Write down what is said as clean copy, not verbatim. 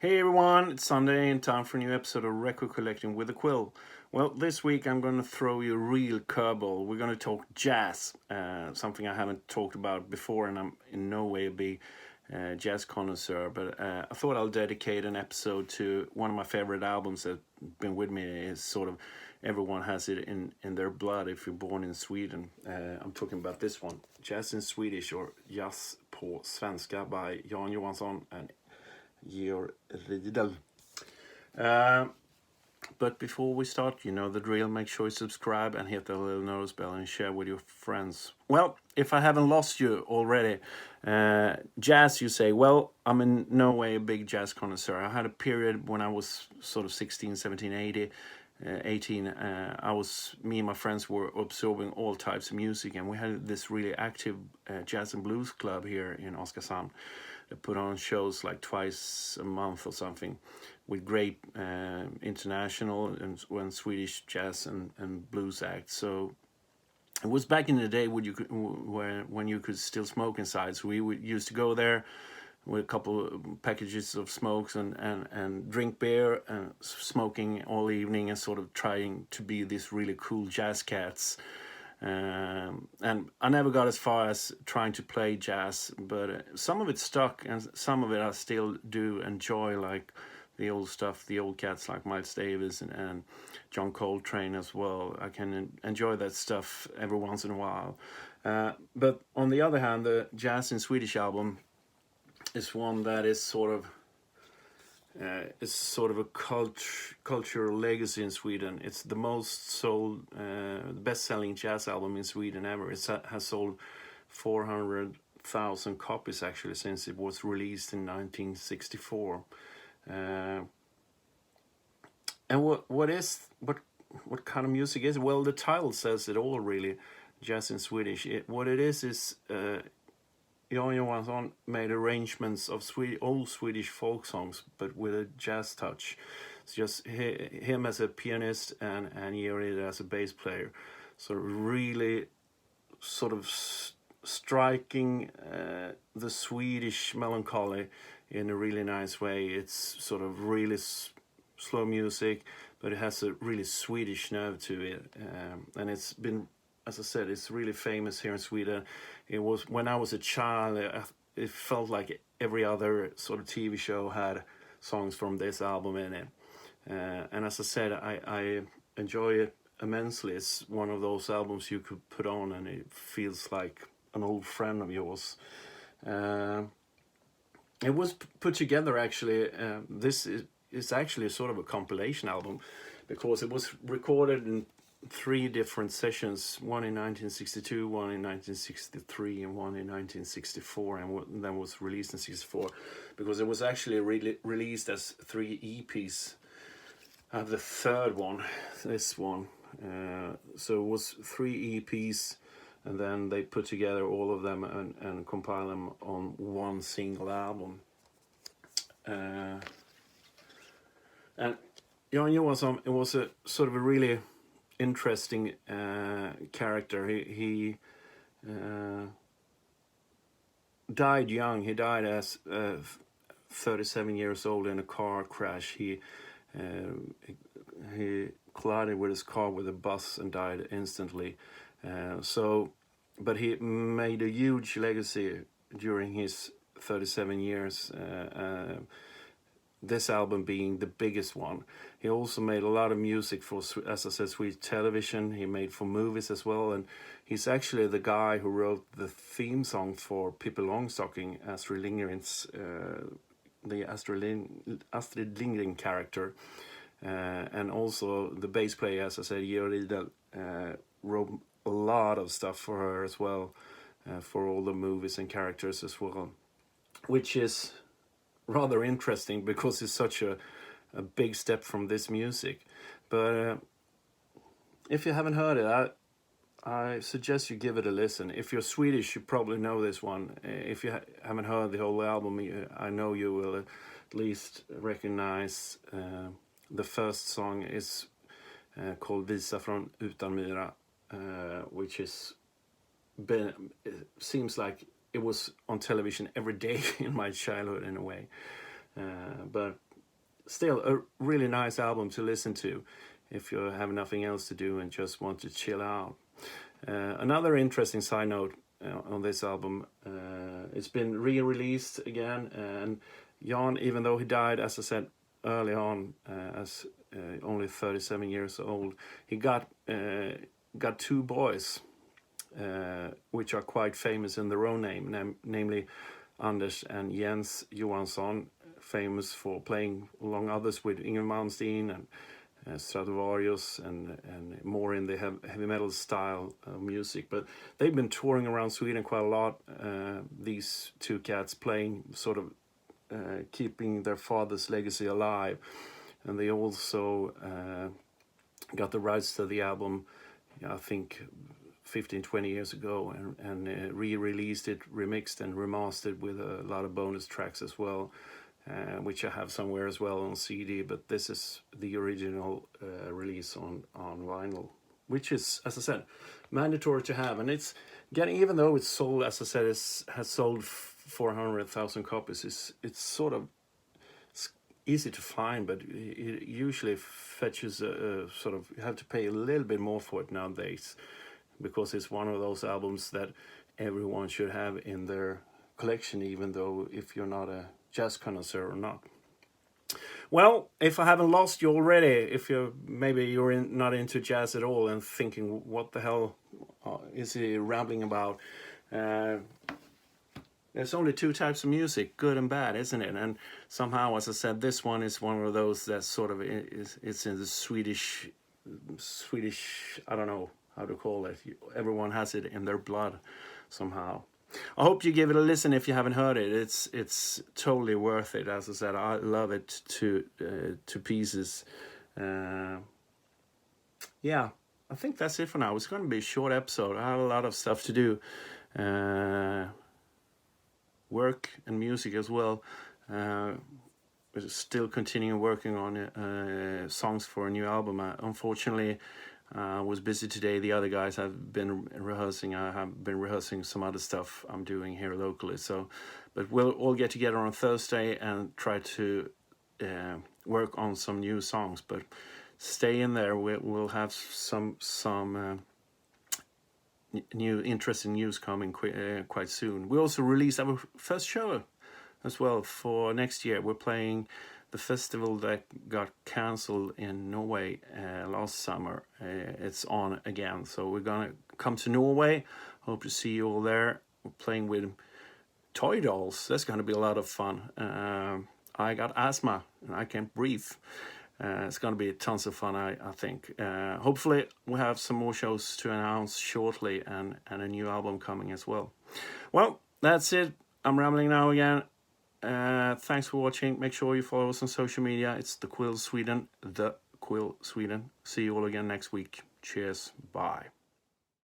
Hey everyone, it's Sunday and time for a new episode of Record Collecting with a Quill. Well, this week I'm going to throw you a real curveball. We're going to talk jazz, something I haven't talked about before, and I'm in no way a big jazz connoisseur, but I thought I'll dedicate an episode to one of my favorite albums that's been with me. Is sort of everyone has it in their blood if you're born in Sweden. I'm talking about this one, Jazz in Swedish, or Jazz på svenska, by Johanssons and Georg Riedel. But before we start, you know the drill. Make sure you subscribe and hit the little notice bell and share with your friends. Well, if I haven't lost you already, jazz, you say, well, I'm in no way a big jazz connoisseur. I had a period when I was sort of 16, 17, 18. Me and my friends were absorbing all types of music, and we had this really active jazz and blues club here in Oskarshamn. They put on shows like twice a month or something, with great international and Swedish jazz and blues acts. So it was back in the day when you could still smoke inside. So we used to go there with a couple of packages of smokes and drink beer and smoking all evening and sort of trying to be these really cool jazz cats. And I never got as far as trying to play jazz, but some of it stuck, and some of it I still do enjoy, like the old stuff, the old cats like Miles Davis and John Coltrane as well. I can enjoy that stuff every once in a while. But on the other hand, the Jazz in Swedish album is one that is sort of a cultural legacy in Sweden. It's the most sold, best-selling jazz album in Sweden ever. It has sold 400,000 copies actually since it was released in 1964. And what kind of music is it? Well, the title says it all, really. Jazz in Swedish. What it is Jan Johansson made arrangements of old Swedish folk songs, but with a jazz touch. It's just him as a pianist and Georg as a bass player. So really sort of striking the Swedish melancholy in a really nice way. It's sort of really slow music, but it has a really Swedish nerve to it. And it's been, as I said, it's really famous here in Sweden. It was when I was a child. It felt like every other sort of TV show had songs from this album in it. And as I said, I enjoy it immensely. It's one of those albums you could put on and it feels like an old friend of yours. It was put together actually. This is actually sort of a compilation album, because it was recorded in 3 different sessions, one in 1962, one in 1963, and one in 1964, and then was released in 64, because it was actually released as 3 EPs. The third one, this one, so it was 3 EPs, and then they put together all of them and compile them on one single album. And Jan Johansson, it was a sort of a really interesting character. He died young. He died as 37 years old in a car crash. He collided with his car with a bus and died instantly. But he made a huge legacy during his 37 years. This album being the biggest one. He also made a lot of music for, as I said, Swedish television. He made for movies as well, and he's actually the guy who wrote the theme song for Pippi Longstocking, Astrid Lindgren's, the Astrid Lindgren character, and also the bass player, as I said, Georg Riedel, wrote a lot of stuff for her as well, for all the movies and characters as well, which is rather interesting because it's such a big step from this music. But if you haven't heard it, I suggest you give it a listen. If you're Swedish, you probably know this one. If you haven't heard the whole album, I know you will at least recognize the first song is called Visa från Utanmyra, which is it seems like it was on television every day in my childhood in a way. But still a really nice album to listen to if you have nothing else to do and just want to chill out. Another interesting side note on this album, it's been re-released again, and Jan, even though he died, as I said early on, as only 37 years old, he got 2 boys, which are quite famous in their own name, namely Anders and Jens Johansson, famous for playing along others with Ingrid Malmsteen and Stratovarius and more in the heavy metal style of music. But they've been touring around Sweden quite a lot, these 2 cats, playing sort of keeping their father's legacy alive. And they also got the rights to the album, I think 15-20 years ago, and re-released it, remixed and remastered with a lot of bonus tracks as well, which I have somewhere as well on CD. But this is the original release on vinyl, which is, as I said, mandatory to have. And it's getting, even though it's sold, as I said, has sold 400,000 copies, it's sort of easy to find, but it usually fetches sort of, you have to pay a little bit more for it nowadays, because it's one of those albums that everyone should have in their collection, even though if you're not a jazz connoisseur or not. Well, if I haven't lost you already, if you're not into jazz at all and thinking, what the hell is he rambling about? There's only 2 types of music, good and bad, isn't it? And somehow, as I said, this one is one of those that sort of it's in the Swedish, I don't know how to call it. Everyone has it in their blood somehow. I hope you give it a listen if you haven't heard it. It's totally worth it. As I said, I love it to pieces. Yeah, I think that's it for now. It's going to be a short episode. I have a lot of stuff to do. Work and music as well. We're still continuing working on songs for a new album. Unfortunately, I was busy today. The other guys have been rehearsing. I have been rehearsing some other stuff I'm doing here locally. But we'll all get together on Thursday and try to work on some new songs. But stay in there. We'll have some new interesting news coming quite soon. We also released our first show as well for next year. We're playing the festival that got cancelled in Norway last summer. It's on again, so we're gonna come to Norway. Hope to see you all there. We're playing with toy dolls. That's gonna be a lot of fun. I got asthma and I can't breathe. It's going to be tons of fun, I think. Hopefully we'll have some more shows to announce shortly, and a new album coming as well. Well, that's it. I'm rambling now again. Thanks for watching. Make sure you follow us on social media. It's The QUILL Sweden. The QUILL Sweden. See you all again next week. Cheers. Bye.